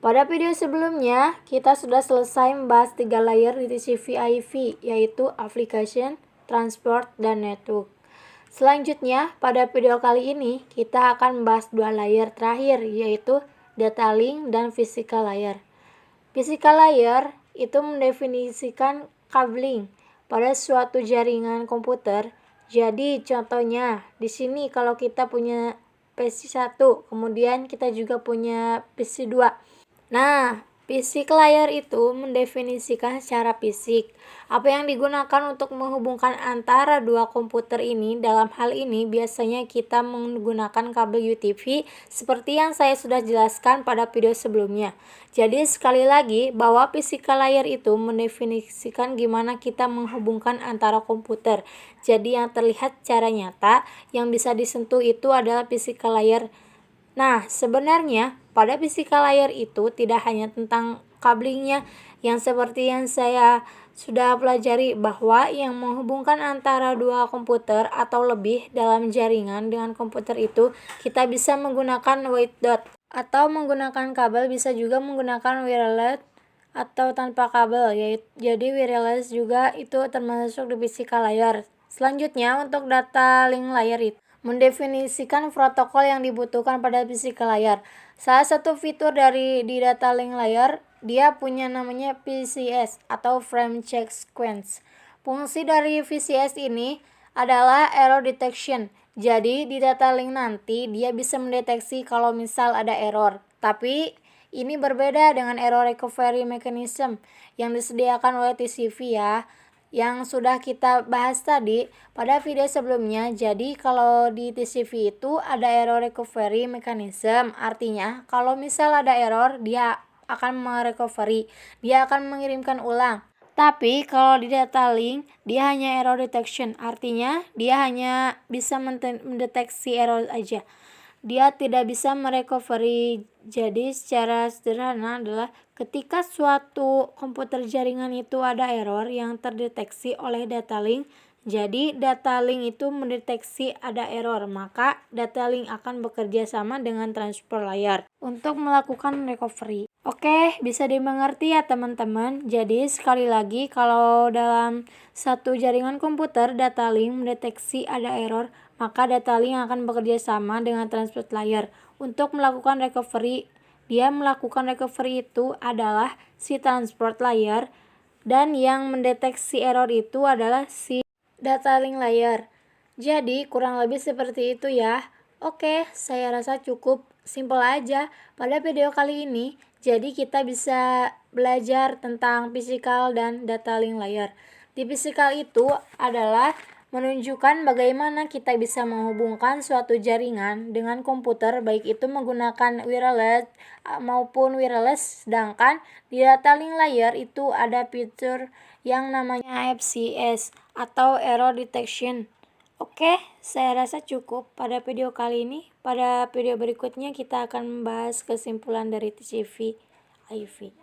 Pada video sebelumnya, kita sudah selesai membahas 3 layer di TCP IP, yaitu Application, Transport, dan Network. Selanjutnya, pada video kali ini, kita akan membahas 2 layer terakhir, yaitu Data Link dan Physical Layer. Physical Layer itu mendefinisikan cabling pada suatu jaringan komputer. Jadi, contohnya, di sini kalau kita punya PC1, kemudian kita juga punya PC2. Nah, physical layer itu mendefinisikan secara fisik apa yang digunakan untuk menghubungkan antara dua komputer ini. Dalam hal ini biasanya kita menggunakan kabel UTP seperti yang saya sudah jelaskan pada video sebelumnya. Jadi sekali lagi bahwa physical layer itu mendefinisikan gimana kita menghubungkan antara komputer. Jadi yang terlihat secara nyata yang bisa disentuh itu adalah physical layer. Nah, sebenarnya pada physical layer itu tidak hanya tentang kablingnya yang seperti yang saya sudah pelajari, bahwa yang menghubungkan antara dua komputer atau lebih dalam jaringan dengan komputer itu kita bisa menggunakan white dot atau menggunakan kabel, bisa juga menggunakan wireless atau tanpa kabel. Jadi wireless juga itu termasuk di physical layer. Selanjutnya untuk data link layer itu mendefinisikan protokol yang dibutuhkan pada physical layer. Salah satu fitur di data link layer, dia punya namanya VCS atau Frame Check Sequence. Fungsi dari VCS ini adalah error detection. Jadi di data link nanti dia bisa mendeteksi kalau misal ada error. Tapi ini berbeda dengan error recovery mechanism yang disediakan oleh TCP ya, yang sudah kita bahas tadi pada video sebelumnya. Jadi kalau di TCP itu ada error recovery mechanism, artinya kalau misal ada error dia akan merecovery, dia akan mengirimkan ulang. Tapi kalau di data link dia hanya error detection, artinya dia hanya bisa mendeteksi error aja, dia tidak bisa merecovery. Jadi secara sederhana adalah ketika suatu komputer jaringan itu ada error yang terdeteksi oleh data link, jadi data link itu mendeteksi ada error, maka data link akan bekerja sama dengan transport layer untuk melakukan recovery. Oke, bisa dimengerti ya teman-teman. Jadi sekali lagi, kalau dalam satu jaringan komputer data link mendeteksi ada error, maka data link akan bekerja sama dengan transport layer untuk melakukan recovery. Dia melakukan recovery itu adalah si transport layer, dan yang mendeteksi error itu adalah si data link layer. Jadi kurang lebih seperti itu ya. Oke, saya rasa cukup simpel aja pada video kali ini. Jadi kita bisa belajar tentang physical dan data link layer. Di physical itu adalah menunjukkan bagaimana kita bisa menghubungkan suatu jaringan dengan komputer, baik itu menggunakan wireless maupun wireless. Sedangkan di data link layer itu ada fitur yang namanya FCS atau error detection. Oke, saya rasa cukup pada video kali ini. Pada video berikutnya kita akan membahas kesimpulan dari TCP IP.